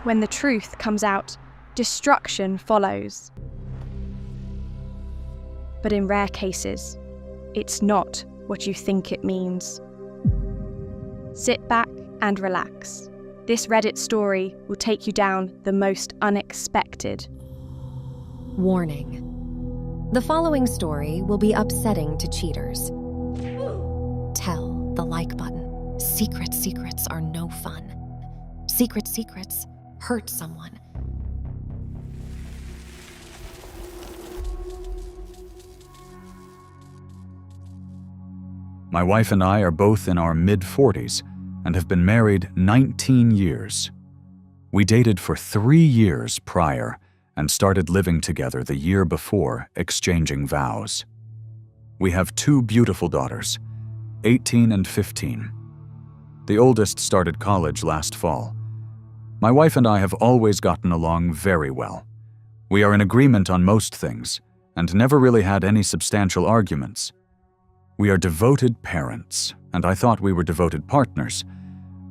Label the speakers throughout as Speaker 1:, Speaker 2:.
Speaker 1: When the truth comes out, destruction follows. But in rare cases, it's not what you think it means. Sit back and relax. This Reddit story will take you down the most unexpected.
Speaker 2: Warning. The following story will be upsetting to cheaters. Tell the like button. Secrets are no fun. Secrets hurt someone.
Speaker 3: My wife and I are both in our mid-40s and have been married 19 years. We dated for 3 years prior and started living together the year before exchanging vows. We have 2 beautiful daughters, 18 and 15. The oldest started college last fall. My wife and I have always gotten along very well. We are in agreement on most things and never really had any substantial arguments. We are devoted parents, and I thought we were devoted partners.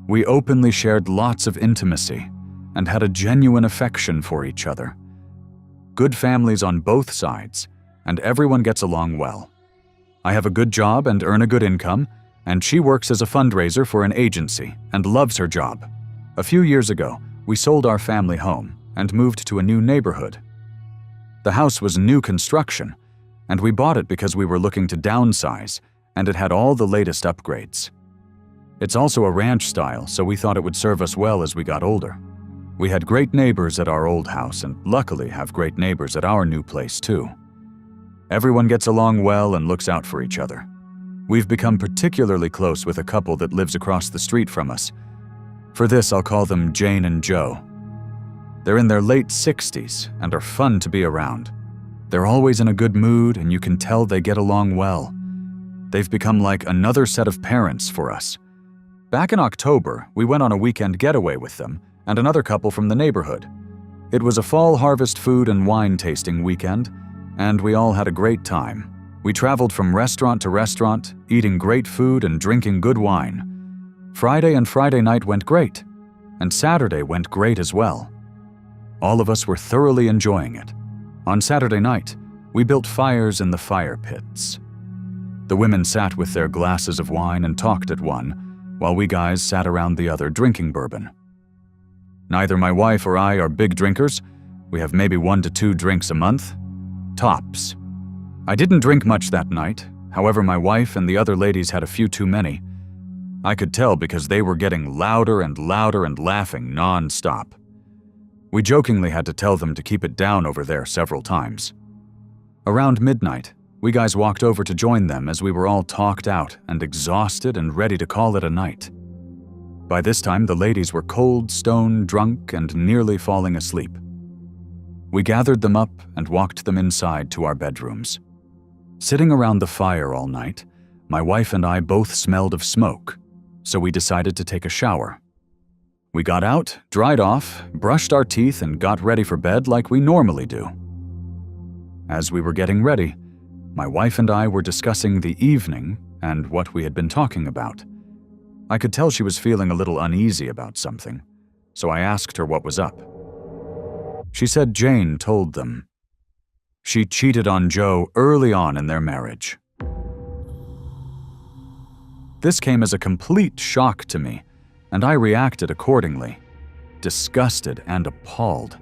Speaker 3: We openly shared lots of intimacy and had a genuine affection for each other. Good families on both sides, and everyone gets along well. I have a good job and earn a good income, and she works as a fundraiser for an agency and loves her job. A few years ago, we sold our family home and moved to a new neighborhood. The house was new construction, and we bought it because we were looking to downsize, and it had all the latest upgrades. It's also a ranch style, so we thought it would serve us well as we got older. We had great neighbors at our old house, and luckily have great neighbors at our new place too. Everyone gets along well and looks out for each other. We've become particularly close with a couple that lives across the street from us. For this, I'll call them Jane and Joe. They're in their late 60s and are fun to be around. They're always in a good mood, and you can tell they get along well. They've become like another set of parents for us. Back in October, we went on a weekend getaway with them and another couple from the neighborhood. It was a fall harvest food and wine tasting weekend, and we all had a great time. We traveled from restaurant to restaurant, eating great food and drinking good wine. Friday and Friday night went great, and Saturday went great as well. All of us were thoroughly enjoying it. On Saturday night, we built fires in the fire pits. The women sat with their glasses of wine and talked at one, while we guys sat around the other drinking bourbon. Neither my wife or I are big drinkers. We have maybe 1 to 2 drinks a month. Tops. I didn't drink much that night. However, my wife and the other ladies had a few too many. I could tell because they were getting louder and louder and laughing non-stop. We jokingly had to tell them to keep it down over there several times. Around midnight, we guys walked over to join them as we were all talked out and exhausted and ready to call it a night. By this time, the ladies were cold, stone drunk, and nearly falling asleep. We gathered them up and walked them inside to our bedrooms. Sitting around the fire all night, my wife and I both smelled of smoke, so we decided to take a shower. We got out, dried off, brushed our teeth, and got ready for bed like we normally do. As we were getting ready, my wife and I were discussing the evening and what we had been talking about. I could tell she was feeling a little uneasy about something, so I asked her what was up. She said Jane told them. She cheated on Joe early on in their marriage. This came as a complete shock to me, and I reacted accordingly, disgusted and appalled.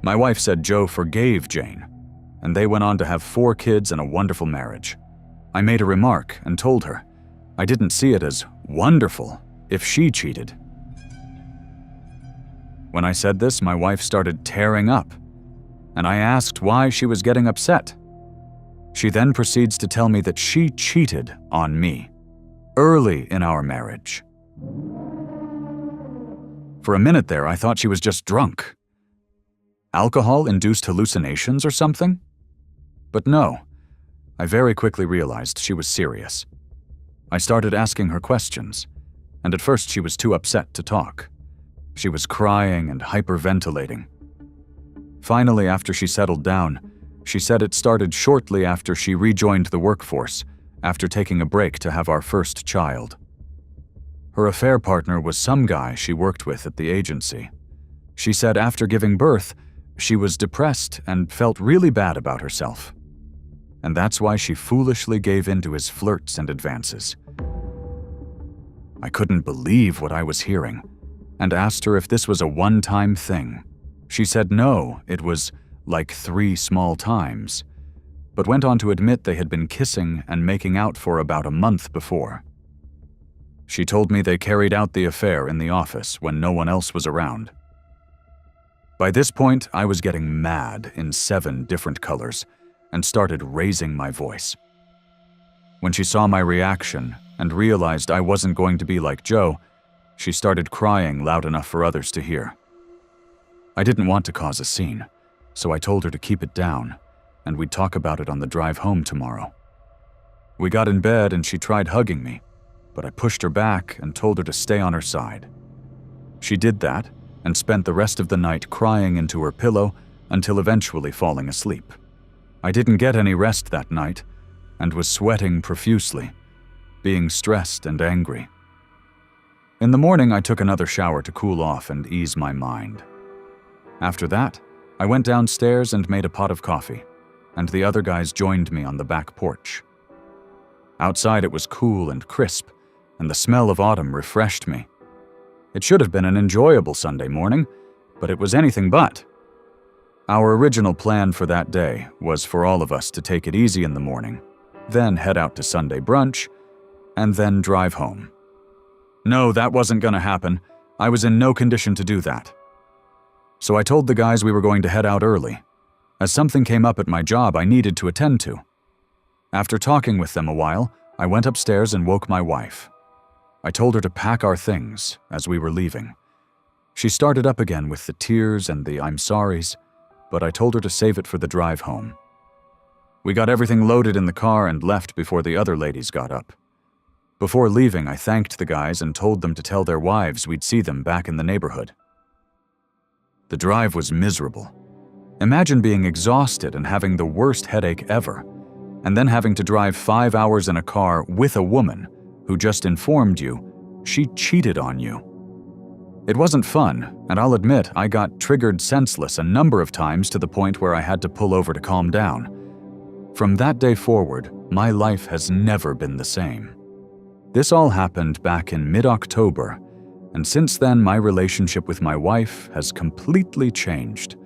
Speaker 3: My wife said Joe forgave Jane, and they went on to have 4 kids and a wonderful marriage. I made a remark and told her I didn't see it as wonderful if she cheated. When I said this, my wife started tearing up, and I asked why she was getting upset. She then proceeds to tell me that she cheated on me early in our marriage. For a minute there, I thought she was just drunk. Alcohol-induced hallucinations or something? But no, I very quickly realized she was serious. I started asking her questions, and at first she was too upset to talk. She was crying and hyperventilating. Finally, after she settled down, she said it started shortly after she rejoined the workforce, after taking a break to have our first child. Her affair partner was some guy she worked with at the agency. She said after giving birth, she was depressed and felt really bad about herself. And that's why she foolishly gave in to his flirts and advances. I couldn't believe what I was hearing and asked her if this was a one-time thing. She said no, it was like 3 small times, but went on to admit they had been kissing and making out for about a month before. She told me they carried out the affair in the office when no one else was around. By this point, I was getting mad in 7 different colors and started raising my voice. When she saw my reaction and realized I wasn't going to be like Joe, she started crying loud enough for others to hear. I didn't want to cause a scene, so I told her to keep it down, and we'd talk about it on the drive home tomorrow. We got in bed and she tried hugging me, but I pushed her back and told her to stay on her side. She did that and spent the rest of the night crying into her pillow until eventually falling asleep. I didn't get any rest that night and was sweating profusely, being stressed and angry. In the morning, I took another shower to cool off and ease my mind. After that, I went downstairs and made a pot of coffee, and the other guys joined me on the back porch. Outside it was cool and crisp, and the smell of autumn refreshed me. It should have been an enjoyable Sunday morning, but it was anything but. Our original plan for that day was for all of us to take it easy in the morning, then head out to Sunday brunch, and then drive home. No, that wasn't gonna happen. I was in no condition to do that. So I told the guys we were going to head out early, as something came up at my job I needed to attend to. After talking with them a while, I went upstairs and woke my wife. I told her to pack our things as we were leaving. She started up again with the tears and the I'm sorries, but I told her to save it for the drive home. We got everything loaded in the car and left before the other ladies got up. Before leaving, I thanked the guys and told them to tell their wives we'd see them back in the neighborhood. The drive was miserable. Imagine being exhausted and having the worst headache ever, and then having to drive 5 hours in a car with a woman who just informed you she cheated on you. It wasn't fun, and I'll admit I got triggered senseless a number of times to the point where I had to pull over to calm down. From that day forward, my life has never been the same. This all happened back in mid-October, and since then my relationship with my wife has completely changed.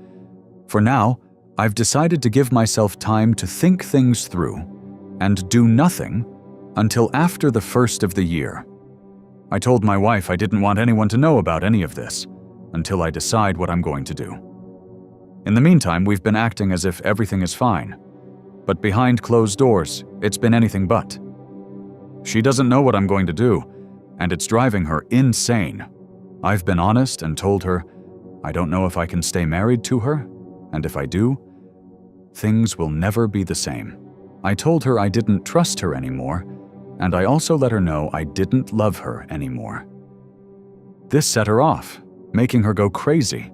Speaker 3: For now, I've decided to give myself time to think things through and do nothing until after the 1st of the year. I told my wife I didn't want anyone to know about any of this until I decide what I'm going to do. In the meantime, we've been acting as if everything is fine, but behind closed doors, it's been anything but. She doesn't know what I'm going to do, and it's driving her insane. I've been honest and told her I don't know if I can stay married to her, and if I do, things will never be the same. I told her I didn't trust her anymore, and I also let her know I didn't love her anymore. This set her off, making her go crazy,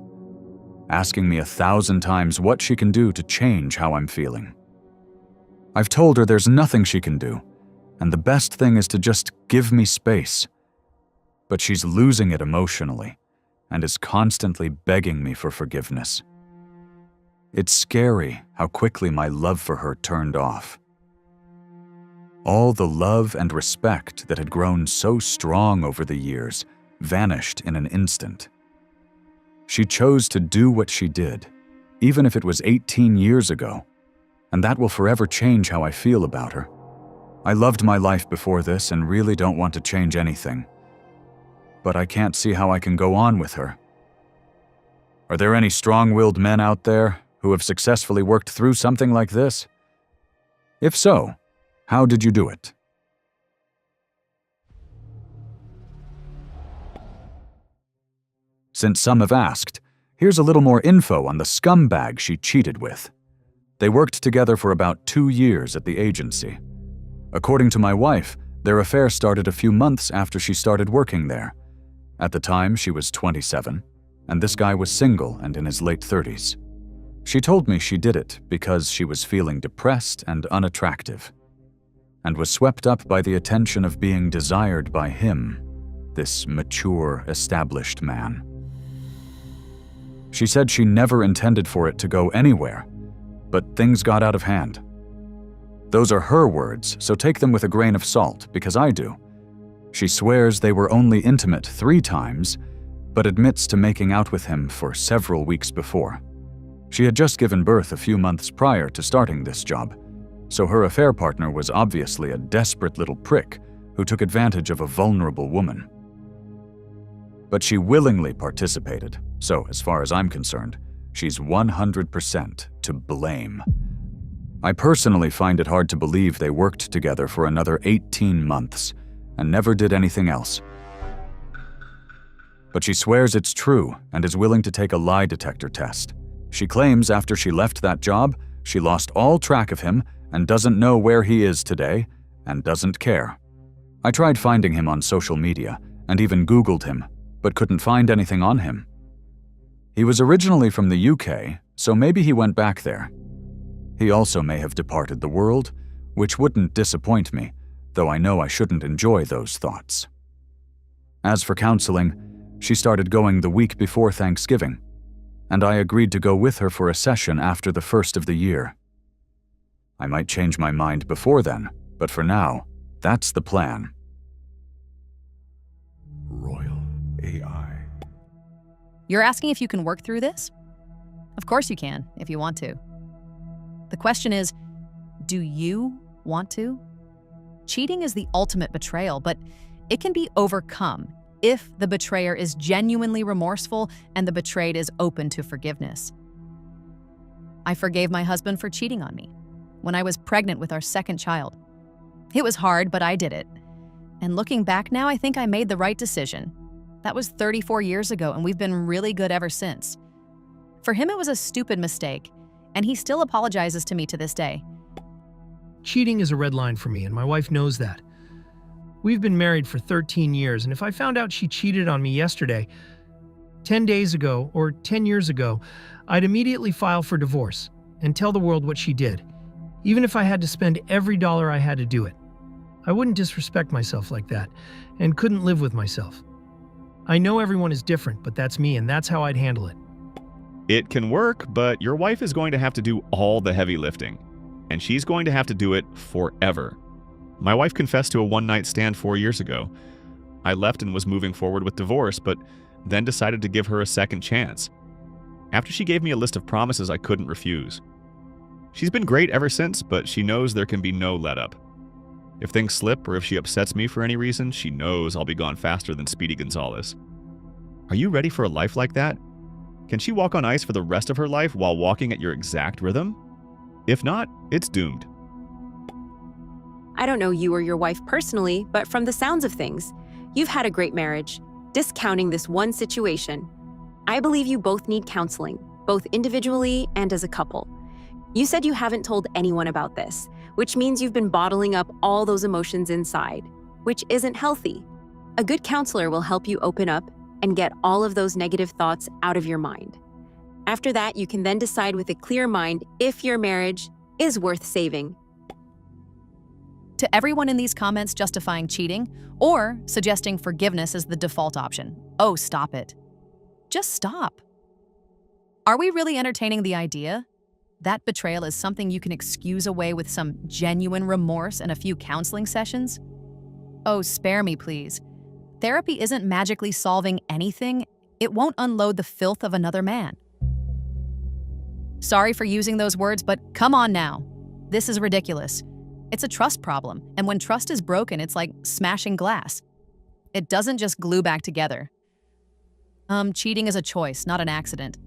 Speaker 3: asking me 1,000 times what she can do to change how I'm feeling. I've told her there's nothing she can do, and the best thing is to just give me space. But she's losing it emotionally and is constantly begging me for forgiveness. It's scary how quickly my love for her turned off. All the love and respect that had grown so strong over the years vanished in an instant. She chose to do what she did, even if it was 18 years ago, and that will forever change how I feel about her. I loved my life before this and really don't want to change anything, but I can't see how I can go on with her. Are there any strong-willed men out there who have successfully worked through something like this? If so, how did you do it? Since some have asked, here's a little more info on the scumbag she cheated with. They worked together for about 2 years at the agency. According to my wife, their affair started a few months after she started working there. At the time, she was 27, and this guy was single and in his late 30s. She told me she did it because she was feeling depressed and unattractive, and was swept up by the attention of being desired by him. this mature, established man. She said she never intended for it to go anywhere, but things got out of hand. Those are her words, so take them with a grain of salt, because I do. She swears they were only intimate 3 times, but admits to making out with him for several weeks before. She had just given birth a few months prior to starting this job, so her affair partner was obviously a desperate little prick who took advantage of a vulnerable woman. But she willingly participated, so as far as I'm concerned, she's 100% to blame. I personally find it hard to believe they worked together for another 18 months and never did anything else. But she swears it's true and is willing to take a lie detector test. She claims after she left that job, she lost all track of him and doesn't know where he is today and doesn't care. I tried finding him on social media and even Googled him, but couldn't find anything on him. He was originally from the UK, so maybe he went back there. He also may have departed the world, which wouldn't disappoint me, though I know I shouldn't enjoy those thoughts. As for counseling, she started going the week before Thanksgiving, and I agreed to go with her for a session after the first of the year. I might change my mind before then, but for now, that's the plan.
Speaker 4: Royal A.I.
Speaker 5: You're asking if you can work through this? Of course you can, if you want to. The question is, do you want to? Cheating is the ultimate betrayal, but it can be overcome if the betrayer is genuinely remorseful and the betrayed is open to forgiveness. I forgave my husband for cheating on me when I was pregnant with our second child. It was hard, but I did it. And looking back now, I think I made the right decision. That was 34 years ago, and we've been really good ever since. For him, it was a stupid mistake, and he still apologizes to me to this day.
Speaker 6: Cheating is a red line for me, and my wife knows that. We've been married for 13 years, and if I found out she cheated on me yesterday, 10 days ago, or 10 years ago, I'd immediately file for divorce and tell the world what she did, even if I had to spend every dollar I had to do it. I wouldn't disrespect myself like that, and couldn't live with myself. I know everyone is different, but that's me, and that's how I'd handle it.
Speaker 7: It can work, but your wife is going to have to do all the heavy lifting, and she's going to have to do it forever. My wife confessed to a one-night stand 4 years ago. I left and was moving forward with divorce, but then decided to give her a second chance. After she gave me a list of promises I couldn't refuse. She's been great ever since, but she knows there can be no let-up. If things slip or if she upsets me for any reason, she knows I'll be gone faster than Speedy Gonzales. Are you ready for a life like that? Can she walk on ice for the rest of her life while walking at your exact rhythm? If not, it's doomed.
Speaker 8: I don't know you or your wife personally, but from the sounds of things, you've had a great marriage. Discounting this one situation, I believe you both need counseling, both individually and as a couple. You said you haven't told anyone about this, which means you've been bottling up all those emotions inside, which isn't healthy. A good counselor will help you open up and get all of those negative thoughts out of your mind. After that, you can then decide with a clear mind if your marriage is worth saving.
Speaker 5: To everyone in these comments justifying cheating or suggesting forgiveness as the default option, oh, stop it. Just stop. Are we really entertaining the idea that betrayal is something you can excuse away with some genuine remorse and a few counseling sessions? Oh, spare me, please. Therapy isn't magically solving anything. It won't unload the filth of another man. Sorry for using those words, but come on now. This is ridiculous. It's a trust problem, and when trust is broken, it's like smashing glass. It doesn't just glue back together. Cheating is a choice, not an accident.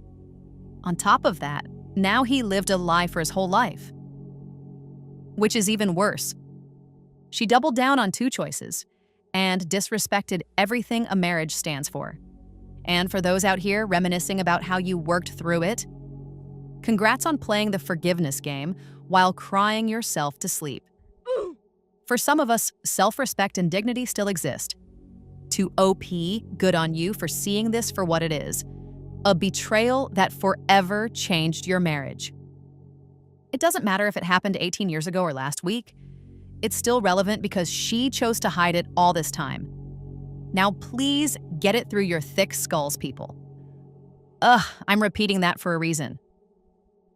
Speaker 5: On top of that, now he lived a lie for his whole life. Which is even worse. She doubled down on 2 choices and disrespected everything a marriage stands for. And for those out here reminiscing about how you worked through it, congrats on playing the forgiveness game while crying yourself to sleep. For some of us, self-respect and dignity still exist. To OP, good on you for seeing this for what it is. A betrayal that forever changed your marriage. It doesn't matter if it happened 18 years ago or last week. It's still relevant because she chose to hide it all this time. Now please get it through your thick skulls, people. Ugh, I'm repeating that for a reason.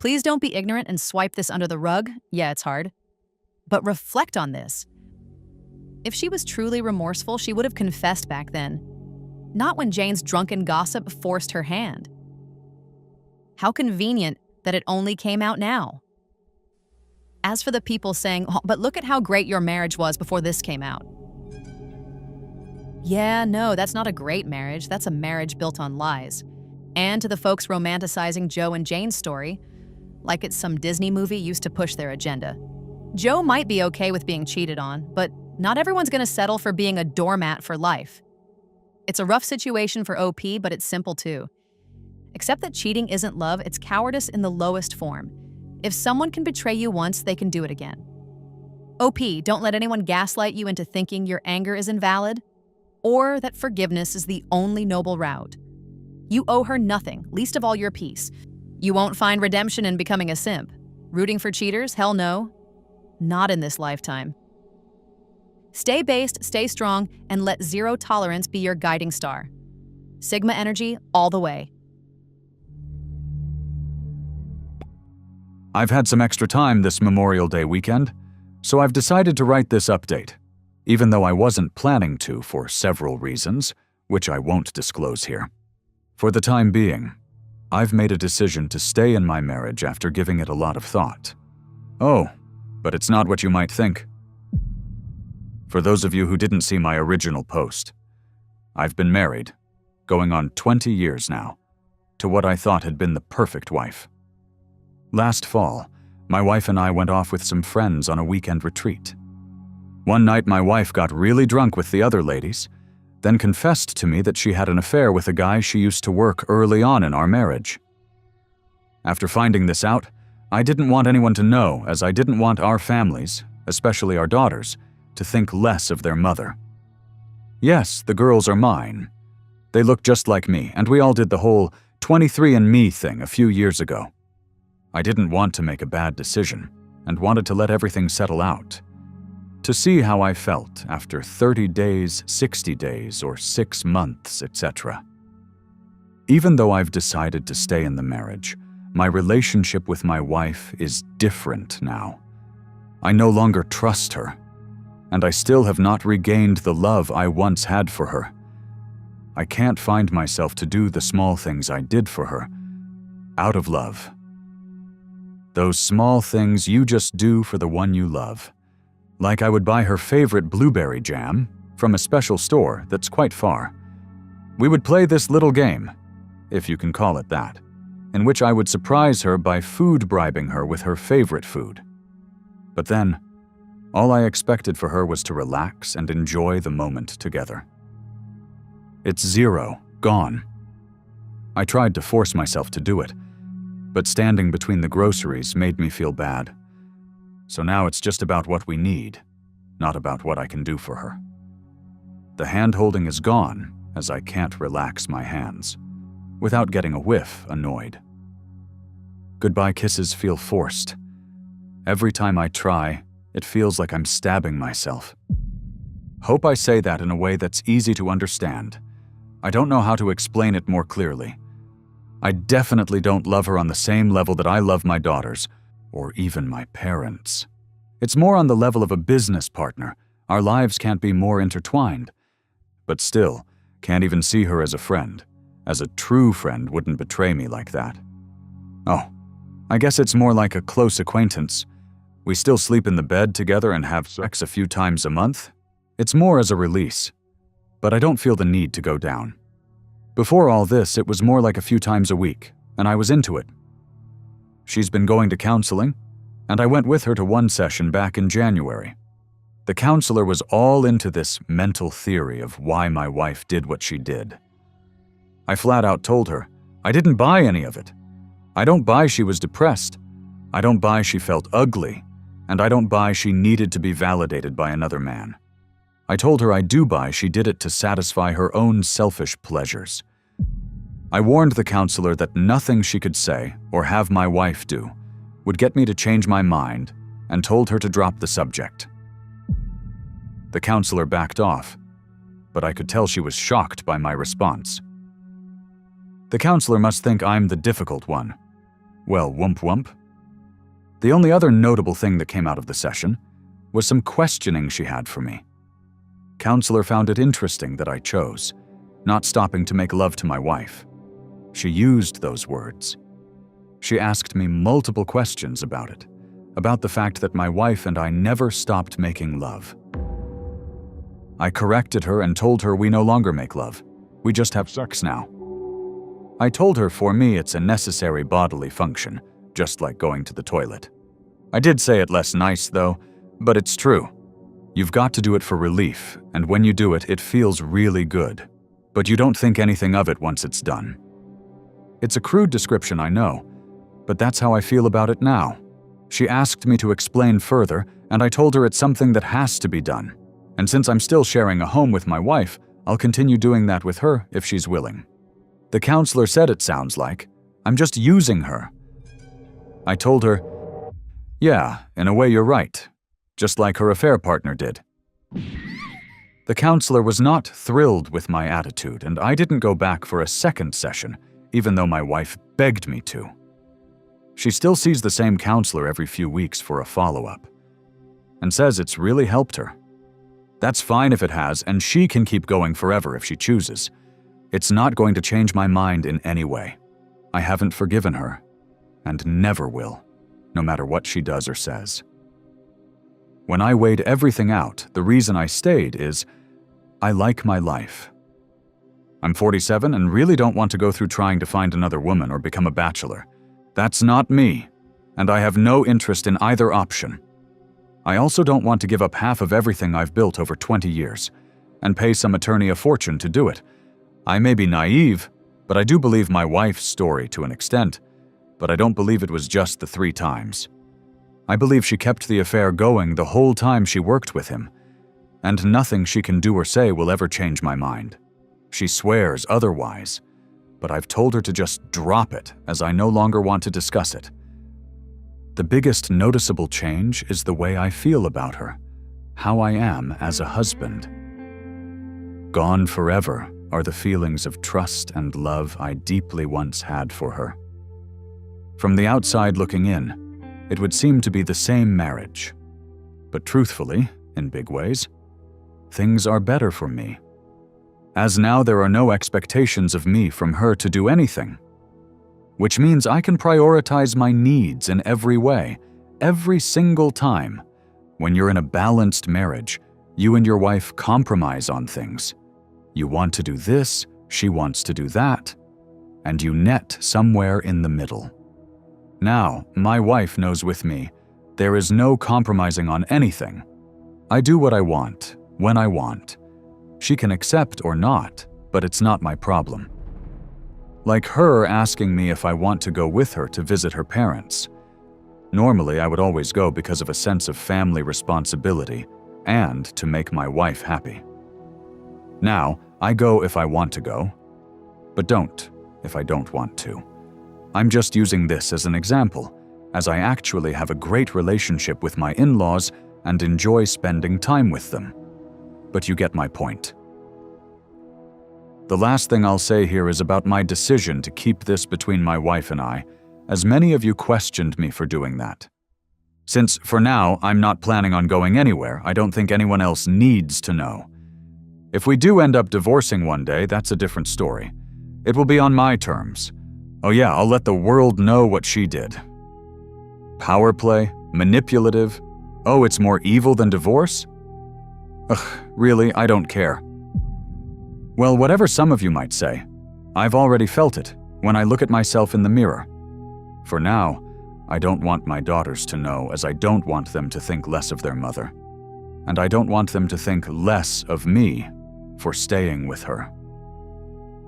Speaker 5: Please don't be ignorant and swipe this under the rug. Yeah, it's hard. But reflect on this. If she was truly remorseful, she would have confessed back then. Not when Jane's drunken gossip forced her hand. How convenient that it only came out now. As for the people saying, oh, but look at how great your marriage was before this came out. Yeah, no, that's not a great marriage. That's a marriage built on lies. And to the folks romanticizing Joe and Jane's story, like it's some Disney movie used to push their agenda. Joe might be okay with being cheated on, but not everyone's gonna settle for being a doormat for life. It's a rough situation for OP, but it's simple too. Except that cheating isn't love, it's cowardice in the lowest form. If someone can betray you once, they can do it again. OP, don't let anyone gaslight you into thinking your anger is invalid, or that forgiveness is the only noble route. You owe her nothing, least of all your peace. You won't find redemption in becoming a simp. Rooting for cheaters? Hell no. Not in this lifetime. Stay based, stay strong, and let zero tolerance be your guiding star. Sigma energy all the way.
Speaker 3: I've had some extra time this Memorial Day weekend, so I've decided to write this update, even though I wasn't planning to for several reasons, which I won't disclose here. For the time being, I've made a decision to stay in my marriage after giving it a lot of thought. Oh, but it's not what you might think. For those of you who didn't see my original post, I've been married, going on 20 years now, to what I thought had been the perfect wife. Last fall, my wife and I went off with some friends on a weekend retreat. One night my wife got really drunk with the other ladies, then confessed to me that she had an affair with a guy she used to work early on in our marriage. After finding this out, I didn't want anyone to know, as I didn't want our families, especially our daughters, to think less of their mother. Yes, the girls are mine. They look just like me, and we all did the whole 23andMe thing a few years ago. I didn't want to make a bad decision, and wanted to let everything settle out. To see how I felt after 30 days, 60 days, or 6 months, etc. Even though I've decided to stay in the marriage, my relationship with my wife is different now. I no longer trust her, and I still have not regained the love I once had for her. I can't find myself to do the small things I did for her, out of love. Those small things you just do for the one you love. Like I would buy her favorite blueberry jam from a special store that's quite far. We would play this little game, if you can call it that, in which I would surprise her by food bribing her with her favorite food. But then, all I expected for her was to relax and enjoy the moment together. It's zero, gone. I tried to force myself to do it, but standing between the groceries made me feel bad. So now it's just about what we need, not about what I can do for her. The hand-holding is gone, as I can't relax my hands, without getting a whiff annoyed. Goodbye kisses feel forced. Every time I try, it feels like I'm stabbing myself. Hope I say that in a way that's easy to understand. I don't know how to explain it more clearly. I definitely don't love her on the same level that I love my daughters, or even my parents. It's more on the level of a business partner. Our lives can't be more intertwined. But still, can't even see her as a friend, as a true friend wouldn't betray me like that. Oh, I guess it's more like a close acquaintance. We still sleep in the bed together and have sex a few times a month. It's more as a release. But I don't feel the need to go down. Before all this, it was more like a few times a week, and I was into it. She's been going to counseling, and I went with her to one session back in January. The counselor was all into this mental theory of why my wife did what she did. I flat out told her, I didn't buy any of it. I don't buy she was depressed. I don't buy she felt ugly, and I don't buy she needed to be validated by another man. I told her I do buy she did it to satisfy her own selfish pleasures. I warned the counselor that nothing she could say or have my wife do would get me to change my mind, and told her to drop the subject. The counselor backed off, but I could tell she was shocked by my response. The counselor must think I'm the difficult one. Well, whoomp whoomp. The only other notable thing that came out of the session was some questioning she had for me. Counselor found it interesting that I chose, not stopping to make love to my wife. She used those words. She asked me multiple questions about it, about the fact that my wife and I never stopped making love. I corrected her and told her we no longer make love. We just have sex now. I told her for me it's a necessary bodily function, just like going to the toilet. I did say it less nice though, but it's true. You've got to do it for relief, and when you do it, it feels really good. But you don't think anything of it once it's done. It's a crude description, I know, but that's how I feel about it now. She asked me to explain further, and I told her it's something that has to be done. And since I'm still sharing a home with my wife, I'll continue doing that with her if she's willing. The counselor said it sounds like I'm just using her. I told her, yeah, in a way you're right, just like her affair partner did. The counselor was not thrilled with my attitude, and I didn't go back for a second session, even though my wife begged me to. She still sees the same counselor every few weeks for a follow-up, and says it's really helped her. That's fine if it has, and she can keep going forever if she chooses. It's not going to change my mind in any way. I haven't forgiven her, and never will, no matter what she does or says. When I weighed everything out, the reason I stayed is I like my life. I'm 47 and really don't want to go through trying to find another woman or become a bachelor. That's not me, and I have no interest in either option. I also don't want to give up half of everything I've built over 20 years and pay some attorney a fortune to do it. I may be naive, but I do believe my wife's story to an extent, but I don't believe it was just the 3 times. I believe she kept the affair going the whole time she worked with him, and nothing she can do or say will ever change my mind. She swears otherwise, but I've told her to just drop it as I no longer want to discuss it. The biggest noticeable change is the way I feel about her, how I am as a husband. Gone forever are the feelings of trust and love I deeply once had for her. From the outside looking in, it would seem to be the same marriage. But truthfully, in big ways, things are better for me. As now there are no expectations of me from her to do anything, which means I can prioritize my needs in every way, every single time. When you're in a balanced marriage, you and your wife compromise on things. You want to do this, she wants to do that, and you net somewhere in the middle. Now, my wife knows with me, there is no compromising on anything. I do what I want, when I want. She can accept or not, but it's not my problem. Like her asking me if I want to go with her to visit her parents. Normally, I would always go because of a sense of family responsibility and to make my wife happy. Now, I go if I want to go, but don't if I don't want to. I'm just using this as an example, as I actually have a great relationship with my in-laws and enjoy spending time with them. But you get my point. The last thing I'll say here is about my decision to keep this between my wife and I, as many of you questioned me for doing that. Since, for now, I'm not planning on going anywhere, I don't think anyone else needs to know. If we do end up divorcing one day, that's a different story. It will be on my terms. Oh yeah, I'll let the world know what she did. Power play? Manipulative? Oh, it's more evil than divorce? Ugh, really, I don't care. Well, whatever some of you might say, I've already felt it when I look at myself in the mirror. For now, I don't want my daughters to know, as I don't want them to think less of their mother. And I don't want them to think less of me for staying with her.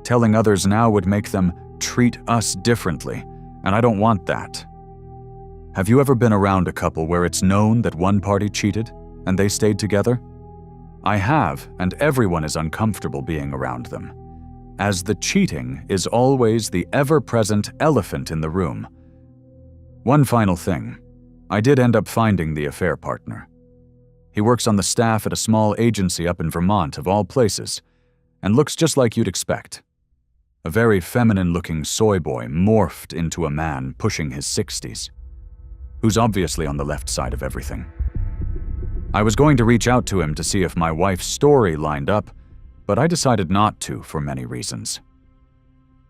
Speaker 3: Telling others now would make them treat us differently, and I don't want that. Have you ever been around a couple where it's known that one party cheated and they stayed together? I have, and everyone is uncomfortable being around them, as the cheating is always the ever-present elephant in the room. One final thing. I did end up finding the affair partner. He works on the staff at a small agency up in Vermont, of all places, and looks just like you'd expect. A very feminine-looking SoyBoy morphed into a man pushing his 60s, who's obviously on the left side of everything. I was going to reach out to him to see if my wife's story lined up, but I decided not to for many reasons.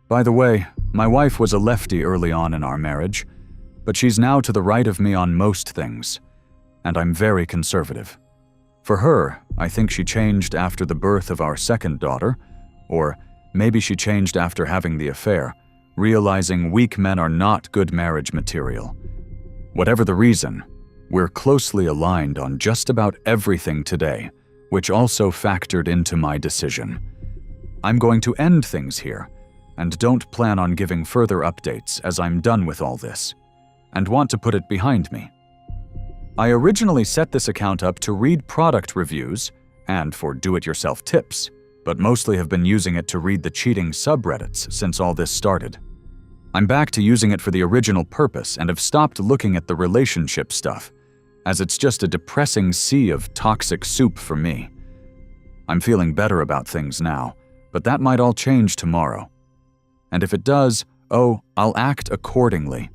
Speaker 3: By the way, my wife was a lefty early on in our marriage, but she's now to the right of me on most things, and I'm very conservative. For her, I think she changed after the birth of our second daughter, or maybe she changed after having the affair, realizing weak men are not good marriage material. Whatever the reason, we're closely aligned on just about everything today, which also factored into my decision. I'm going to end things here, and don't plan on giving further updates as I'm done with all this, and want to put it behind me. I originally set this account up to read product reviews and for do-it-yourself tips, but mostly have been using it to read the cheating subreddits since all this started. I'm back to using it for the original purpose and have stopped looking at the relationship stuff, as it's just a depressing sea of toxic soup for me. I'm feeling better about things now, but that might all change tomorrow. And if it does, I'll act accordingly.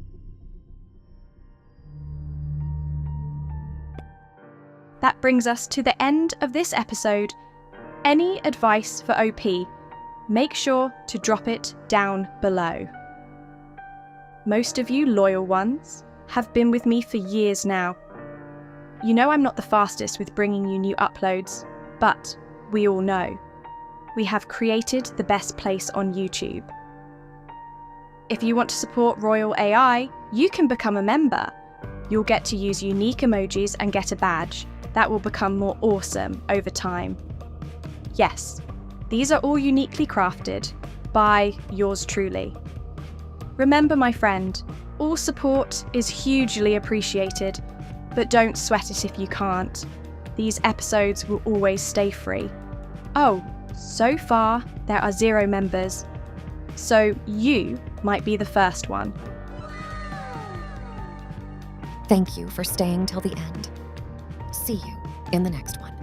Speaker 1: That brings us to the end of this episode. Any advice for OP? Make sure to drop it down below. Most of you loyal ones have been with me for years now. You know I'm not the fastest with bringing you new uploads, but we all know we have created the best place on YouTube. If you want to support Royal AI, you can become a member. You'll get to use unique emojis and get a badge that will become more awesome over time. Yes, these are all uniquely crafted by yours truly. Remember, my friend, all support is hugely appreciated, but don't sweat it if you can't. These episodes will always stay free. Oh, so far there are 0 members, so you might be the first one.
Speaker 2: Thank you for staying till the end. See you in the next one.